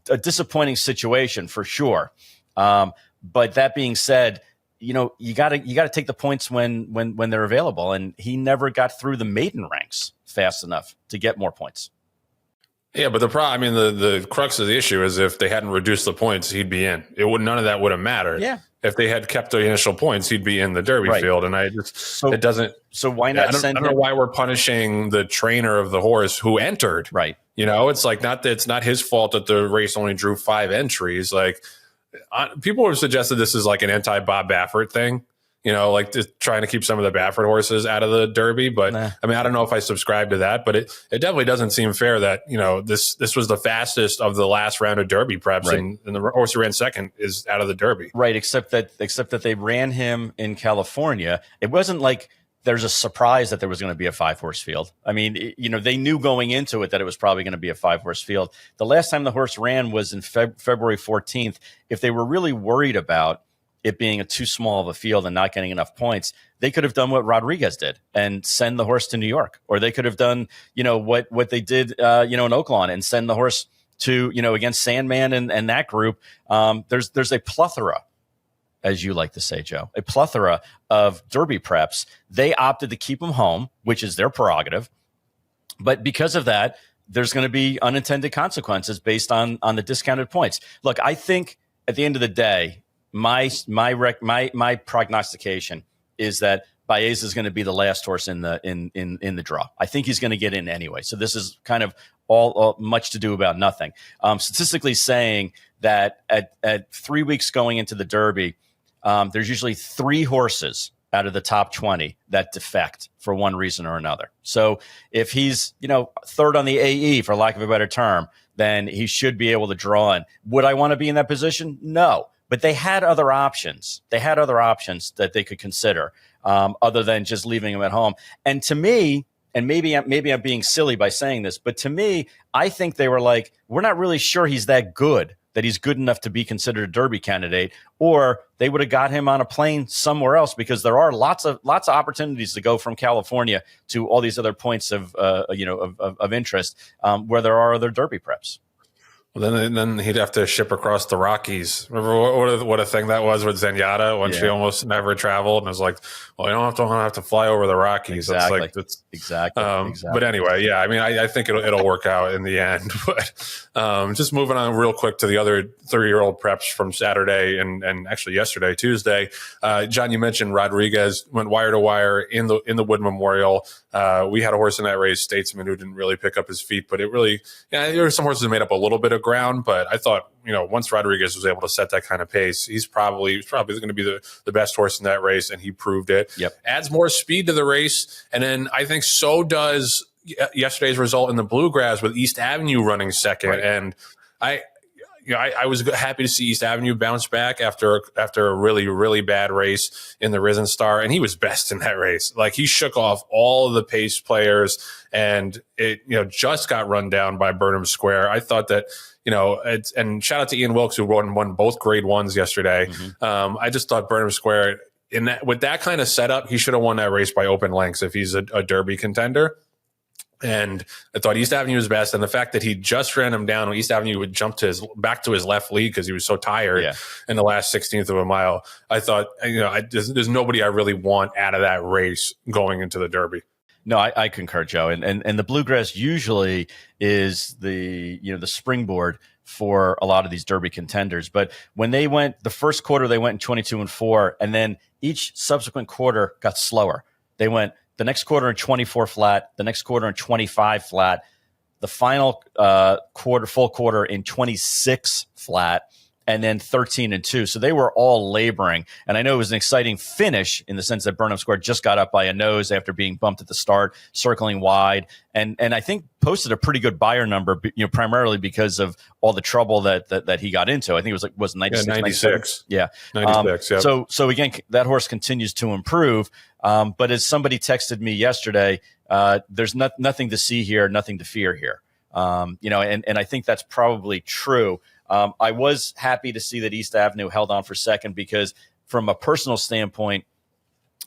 a disappointing situation for sure. But that being said, you got to take the points when they're available, and he never got through the maiden ranks fast enough to get more points. Yeah, but the problem, the crux of the issue is if they hadn't reduced the points, he'd be in. None of that would have mattered. Yeah. If they had kept the initial points, he'd be in the Derby field, and it doesn't. So why not? I don't know why we're punishing the trainer of the horse who entered. Right. It's like it's not his fault that the race only drew 5 entries. Like people have suggested this is like an anti-Bob Baffert thing. Like just trying to keep some of the Baffert horses out of the Derby. But I don't know if I subscribe to that, but it definitely doesn't seem fair that, this was the fastest of the last round of Derby preps, right, and the horse who ran second is out of the Derby. Right. Except that they ran him in California. It wasn't like there's a surprise that there was going to be a 5-horse field. I mean, they knew going into it that it was probably going to be a 5-horse field. The last time the horse ran was in February 14th. If they were really worried about it being too small of a field and not getting enough points, they could have done what Rodriguez did and send the horse to New York, or they could have done, what they did, in Oaklawn and send the horse to, against Sandman and that group. There's a plethora, as you like to say, Joe, a plethora of Derby preps. They opted to keep them home, which is their prerogative. But because of that, there's going to be unintended consequences based on the discounted points. Look, I think at the end of the day, my prognostication is that Baeza is going to be the last horse in the draw. I think he's going to get in anyway. So this is kind of all much to do about nothing. Statistically saying that at 3 weeks going into the Derby, there's usually 3 horses out of the top 20 that defect for one reason or another. So if he's, third on the AE, for lack of a better term, then he should be able to draw in. Would I want to be in that position? No. But they had other options. They had other options that they could consider, other than just leaving him at home. And to me, and maybe I'm being silly by saying this, but to me, I think they were like, we're not really sure he's that good, that he's good enough to be considered a Derby candidate, or they would have got him on a plane somewhere else, because there are lots of opportunities to go from California to all these other points of interest, where there are other Derby preps. Well, then he'd have to ship across the Rockies. Remember what a thing that was with Zenyatta when she almost never traveled, and it was like, well, you don't have to fly over the Rockies. Exactly. Exactly. But anyway, I think it'll work out in the end. But just moving on real quick to the other 3-year-old preps from Saturday and actually yesterday, Tuesday. John, you mentioned Rodriguez went wire to wire in the Wood Memorial. We had a horse in that race, Statesman, who didn't really pick up his feet, but it really, there were some horses that made up a little bit of ground. But I thought, once Rodriguez was able to set that kind of pace, he's probably going to be the best horse in that race, and he proved it. Yep. Adds more speed to the race, and then I think so does yesterday's result in the Bluegrass with East Avenue running second. Right. And I was happy to see East Avenue bounce back after a really, really bad race in the Risen Star, and he was best in that race. Like, he shook off all of the pace players, and it just got run down by Burnham Square. I thought that and shout out to Ian Wilkes, who won both grade 1s yesterday. Mm-hmm. I just thought Burnham Square with that kind of setup, he should have won that race by open lengths if he's a Derby contender. And I thought East Avenue was best. And the fact that he just ran him down, East Avenue would jump back to his left lead because he was so tired in the last 16th of a mile. I thought, there's nobody I really want out of that race going into the Derby. No, I concur, Joe. And the bluegrass usually is the springboard for a lot of these Derby contenders. But when they went the first quarter, they went in 22-4, and then each subsequent quarter got slower. They went the next quarter in 24 flat, the next quarter in 25 flat, the final full quarter in 26 flat, and then 13-2. So they were all laboring. And I know it was an exciting finish in the sense that Burnham Square just got up by a nose after being bumped at the start, circling wide, and I think posted a pretty good buyer number, primarily because of all the trouble that he got into. I think it was 96. 96. Yeah. 96, yeah. So again, that horse continues to improve. But as somebody texted me yesterday, there's nothing to see here, nothing to fear here. And I think that's probably true. I was happy to see that East Avenue held on for second because from a personal standpoint,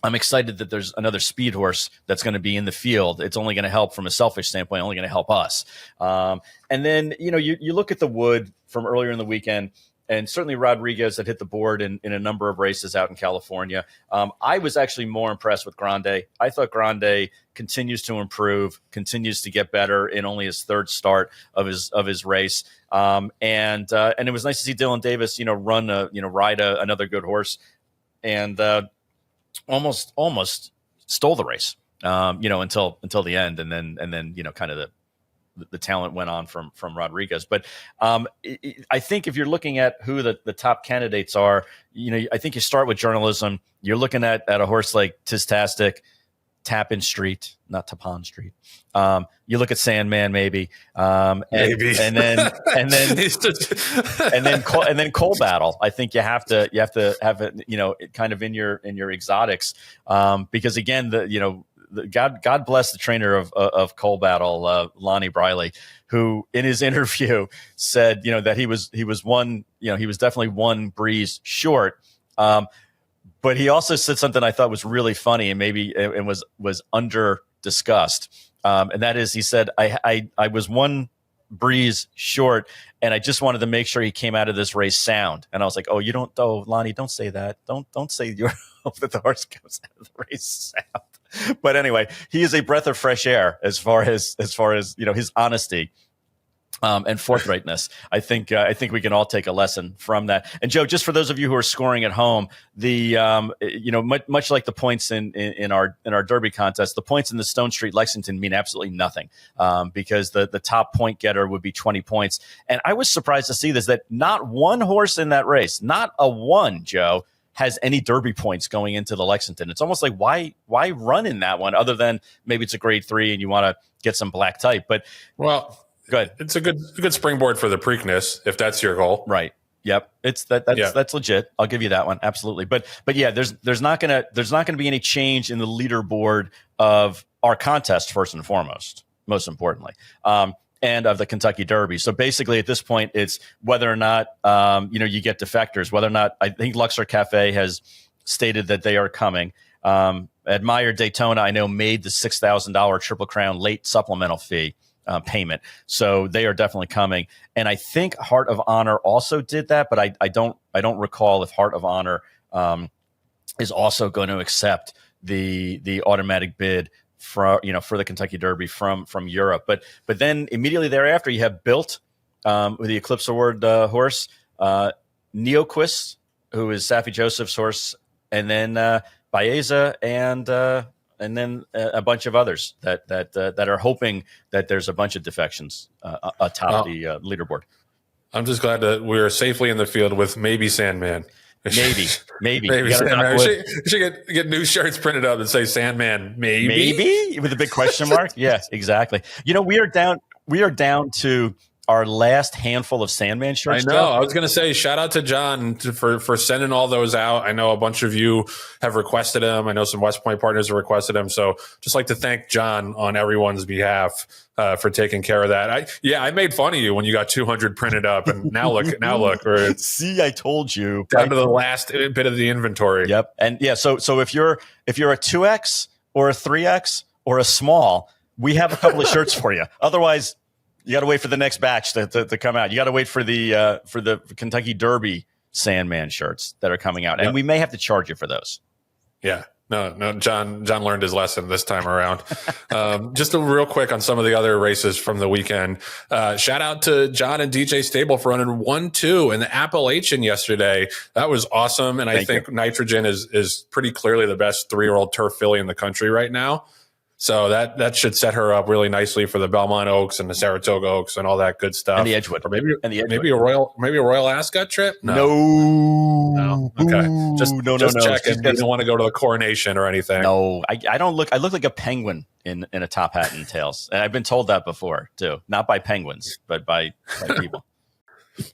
I'm excited that there's another speed horse that's going to be in the field. It's only going to help from a selfish standpoint, only going to help us. And then, you look at the Wood from earlier in the weekend, and certainly Rodriguez had hit the board in a number of races out in California. I was actually more impressed with Grande. I thought Grande continues to improve, continues to get better in only his third start of his race. And it was nice to see Dylan Davis, ride another good horse, and almost stole the race, until the end, and then kind of the talent went on from Rodriguez. But I think if you're looking at who the top candidates are, I think you start with journalism. You're looking at a horse like Tistastic, Tappan Street, not Tappan Street. You look at Sandman, maybe, Maybe. and then Coal Battle. I think you have to have it, kind of in your exotics, because again, God bless the trainer of Coal Battle, Lonnie Briley, who in his interview said, that he was definitely one breeze short. But he also said something I thought was really funny and maybe it was under discussed. And that is, he said, I was one breeze short and I just wanted to make sure he came out of this race sound. And I was like, Lonnie, don't say that. Don't say you hope that the horse comes out of the race sound. But anyway, he is a breath of fresh air as far as his honesty and forthrightness. I think we can all take a lesson from that. And Joe, just for those of you who are scoring at home, much like the points in our Derby contest, the points in the Stone Street Lexington mean absolutely nothing, because the top point getter would be 20 points. And I was surprised to see that not one horse in that race, not a one, Joe, has any Derby points going into the Lexington. It's almost like why run in that one other than maybe it's a grade 3 and you want to get some black type. But good. It's a good springboard for the Preakness if that's your goal. Right. Yep. That's legit. I'll give you that one. Absolutely. But yeah, there's not gonna be any change in the leaderboard of our contest first and foremost, most importantly. And of the Kentucky Derby. So basically at this point, it's whether or not, you get defectors, whether or not, I think Luxor Cafe has stated that they are coming. Admire Daytona, I know, made the $6,000 Triple Crown late supplemental fee payment. So they are definitely coming. And I think Heart of Honor also did that, but I don't recall if Heart of Honor is also going to accept the automatic bid for the Kentucky Derby from Europe. But then immediately thereafter, you have Built with the Eclipse Award horse, Neoquist, who is Safi Joseph's horse, and then Baeza and then a bunch of others that are hoping that there's a bunch of defections atop the leaderboard. I'm just glad that we're safely in the field with maybe Sandman. Maybe. Sandman. We should get new shirts printed up that say Sandman. Maybe with a big question mark. Yeah, exactly. We are down to our last handful of Sandman shirts. I know. I was going to say, shout out to John for sending all those out. I know a bunch of you have requested them. I know some West Point partners have requested them. So just like to thank John on everyone's behalf for taking care of that. I made fun of you when you got 200 printed up, and now look. See, I told you. Down to the last bit of the inventory. Yep. And yeah, so if you're a 2X or a 3X or a small, we have a couple of shirts for you. Otherwise, you got to wait for the next batch to come out. You got to wait for the Kentucky Derby Sandman shirts that are coming out, and we may have to charge you for those. Yeah. No, John learned his lesson this time around. Just a real quick on some of the other races from the weekend. Shout out to John and DJ Stable for running 1-2 in the Appalachian yesterday. That was awesome. And I think Nitrogen is pretty clearly the best 3-year-old turf filly in the country right now. So that should set her up really nicely for the Belmont Oaks and the Saratoga Oaks and all that good stuff. And the Edgewood. Or maybe a Royal Ascot trip? No. Okay. Just checking. You don't want to go to a coronation or anything. No, I don't look. I look like a penguin in a top hat and tails. And I've been told that before too. Not by penguins, but by people.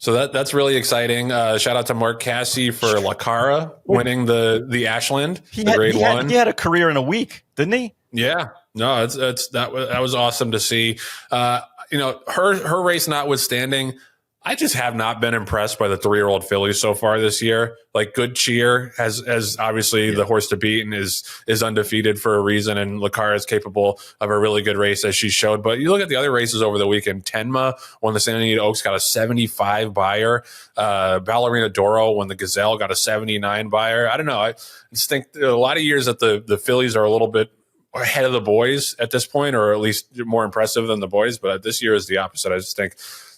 So that's really exciting. Shout out to Mark Cassie for La Cara winning the Ashland, Grade 1. He had a career in a week, didn't he? Yeah, no, that was awesome to see. Her race notwithstanding, I just have not been impressed by the 3-year-old fillies so far this year. Like Good Cheer has obviously the horse to beat and is undefeated for a reason, and Lacara is capable of a really good race as she showed. But you look at the other races over the weekend. Tenma won the Santa Anita Oaks, got a 75 buyer. Ballerina Doro won the Gazelle, got a 79 buyer. I don't know. I just think a lot of years that the fillies are a little bit ahead of the boys at this point, or at least more impressive than the boys. But this year is the opposite. I just think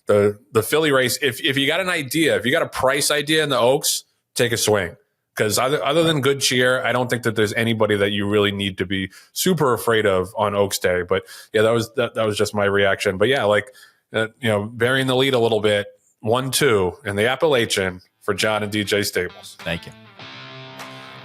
the filly race, if you got an idea, if you got a price idea in the Oaks, take a swing. Because other than Good Cheer, I don't think that there's anybody that you really need to be super afraid of on Oaks Day. But yeah, that was just my reaction. But yeah, burying the lead a little bit, 1-2 in the Appalachian for John and DJ Stables. Thank you.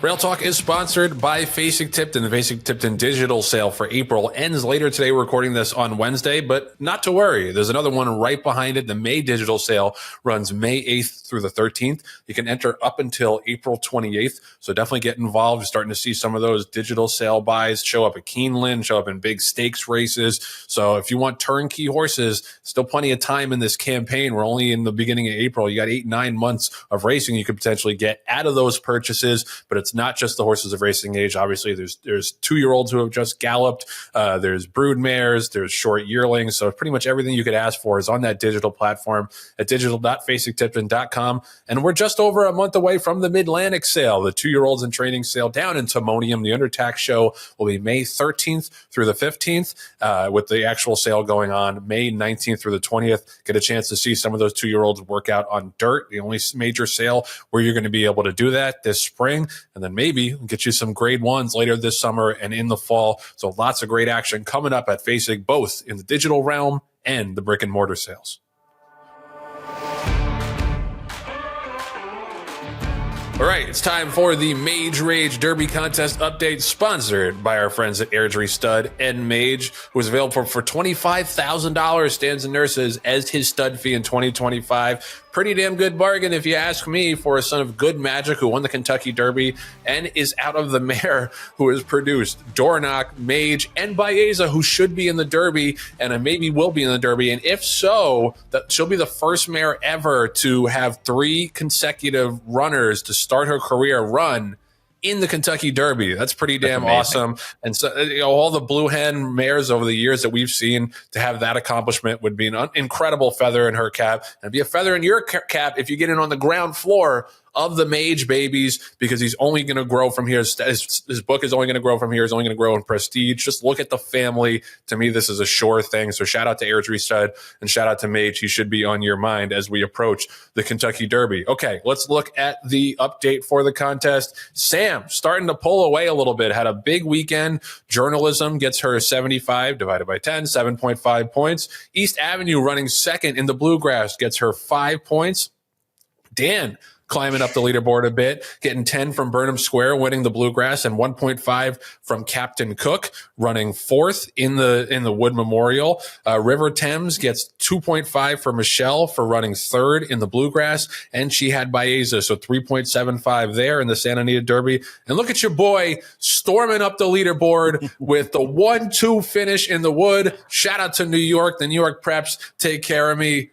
Rail Talk is sponsored by Fasig-Tipton. The Fasig-Tipton digital sale for April ends later today. We're recording this on Wednesday, but not to worry. There's another one right behind it. The May digital sale runs May 8th through the 13th. You can enter up until April 28th, so definitely get involved. You're starting to see some of those digital sale buys show up at Keeneland, show up in big stakes races. So if you want turnkey horses, still plenty of time in this campaign. We're only in the beginning of April. You got 8-9 months of racing you could potentially get out of those purchases, but it's not just the horses of racing age. Obviously, there's 2-year-olds who have just galloped. There's brood mares. There's short yearlings. So pretty much everything you could ask for is on that digital platform at digital.fasig-tipton.com. And we're just over a month away from the Mid-Atlantic sale, the 2-year-olds in training sale down in Timonium. The Undertax show will be May 13th through the 15th, with the actual sale going on May 19th through the 20th. Get a chance to see some of those 2-year-olds work out on dirt, the only major sale where you're going to be able to do that this spring. And then maybe get you some grade 1s later this summer and in the fall. So lots of great action coming up at Fasig, both in the digital realm and the brick and mortar sales. All right, it's time for the Mage Rage Derby contest update, sponsored by our friends at Airdrie Stud and Mage, who is available for $25,000 stands and nurses as his stud fee in 2025. Pretty damn good bargain, if you ask me, for a son of Good Magic, who won the Kentucky Derby and is out of the mare who has produced Dornock, Mage, and Baeza, who should be in the Derby and maybe will be in the Derby. And if so, that she'll be the first mare ever to have 3 consecutive runners to start her career run in the Kentucky Derby. That's pretty damn awesome. And so, all the Blue Hen mares over the years that we've seen, to have that accomplishment would be an incredible feather in her cap, and be a feather in your cap if you get in on the ground floor of the Mage babies, because he's only going to grow from here. His book is only going to grow from here. He's only going to grow in prestige. Just look at the family. To me, this is a sure thing. So shout out to Airdrie Stud and shout out to Mage. He should be on your mind as we approach the Kentucky Derby. Okay, let's look at the update for the contest. Sam starting to pull away a little bit. Had a big weekend. Journalism gets her 75 divided by 10, 7.5 points. East Avenue running second in the Bluegrass gets her 5 points. Dan climbing up the leaderboard a bit, getting 10 from Burnham Square, winning the Bluegrass, and 1.5 from Captain Cook, running 4th in the Wood Memorial. River Thames gets 2.5 for Michelle for running 3rd in the Bluegrass, and she had Baeza, so 3.75 there in the Santa Anita Derby. And look at your boy storming up the leaderboard with the 1-2 finish in the Wood. Shout out to New York. The New York Preps take care of me.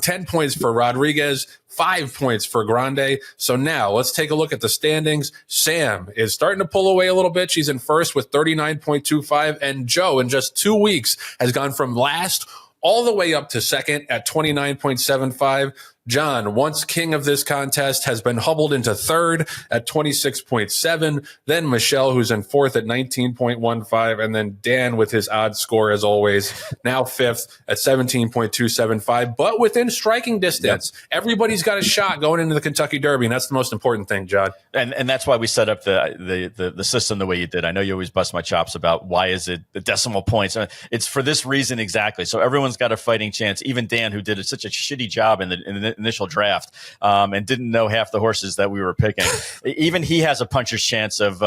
10 points for Rodriguez, 5 points for Grande. So now let's take a look at the standings. Sam is starting to pull away a little bit. She's in first with 39.25, and Joe in just 2 weeks has gone from last all the way up to second at 29.75. John, once king of this contest, has been hobbled into third at 26.7. Then Michelle, who's in fourth at 19.15. And then Dan with his odd score, as always, now fifth at 17.275. But within striking distance, everybody's got a shot going into the Kentucky Derby. And that's the most important thing, John. And that's why we set up the system the way you did. I know you always bust my chops about why is it the decimal points. It's for this reason exactly. So everyone's got a fighting chance. Even Dan, who did such a shitty job in the initial draft and didn't know half the horses that we were picking, even he has a puncher's chance of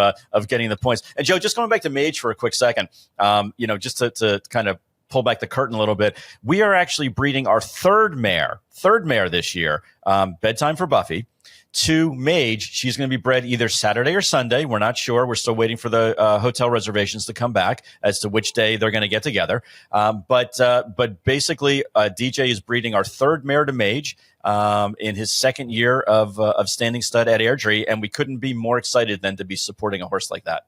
getting the points. And Joe, just going back to Mage for a quick second, just to kind of pull back the curtain a little bit, we are actually breeding our third mare this year, Bedtime for Buffy, to Mage. She's going to be bred either Saturday or Sunday. We're not sure. We're still waiting for the hotel reservations to come back as to which day they're going to get together. But basically, DJ is breeding our third mare to Mage in his second year of standing stud at Airdrie, and we couldn't be more excited than to be supporting a horse like that.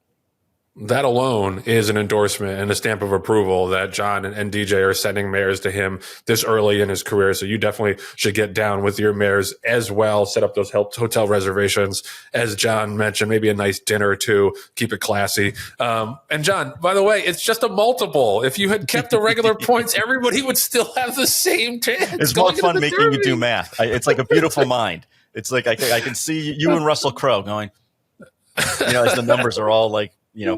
That alone is an endorsement and a stamp of approval that John and DJ are sending mares to him this early in his career. So you definitely should get down with your mares as well. Set up those hotel reservations, as John mentioned, maybe a nice dinner or two, keep it classy. And John, by the way, it's just a multiple. If you had kept the regular points, everybody would still have the same chance. It's more fun making you do math. It's like a beautiful mind. It's like I can see you and Russell Crowe going, as the numbers are all like,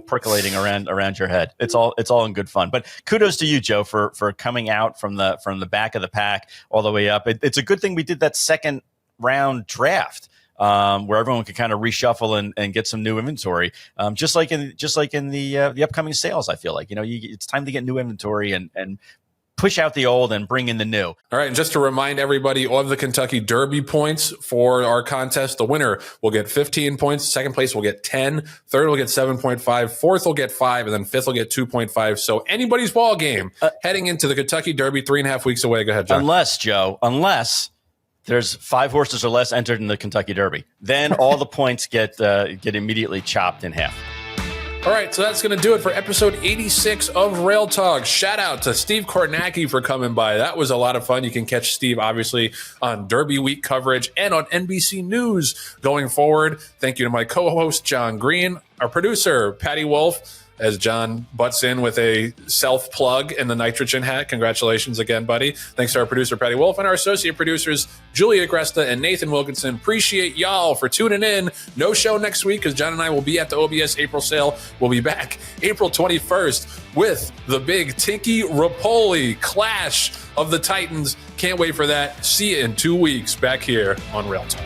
percolating around your head. It's all in good fun. But kudos to you, Joe, for coming out from the back of the pack all the way up. It's a good thing we did that second round draft where everyone could kind of reshuffle and get some new inventory. Just like in the upcoming sales, I feel like it's time to get new inventory and push out the old and bring in the new. All right. And just to remind everybody of the Kentucky Derby points for our contest, the winner will get 15 points. Second place will get 10. Third will get 7.5. Fourth will get 5. And then fifth will get 2.5. So anybody's ball game heading into the Kentucky Derby 3.5 weeks away. Go ahead, John. Unless there's 5 horses or less entered in the Kentucky Derby, then all the points get immediately chopped in half. All right, so that's going to do it for episode 86 of Rail Talk. Shout out to Steve Kornacki for coming by. That was a lot of fun. You can catch Steve, obviously, on Derby Week coverage and on NBC News going forward. Thank you to my co-host, Jon Green, our producer, Patty Wolf, as John butts in with a self-plug in the nitrogen hat. Congratulations again, buddy. Thanks to our producer, Patty Wolf, and our associate producers, Julia Gresta and Nathan Wilkinson. Appreciate y'all for tuning in. No show next week because John and I will be at the OBS April sale. We'll be back April 21st with the big Tinky Rapoli Clash of the Titans. Can't wait for that. See you in 2 weeks back here on Rail Talk.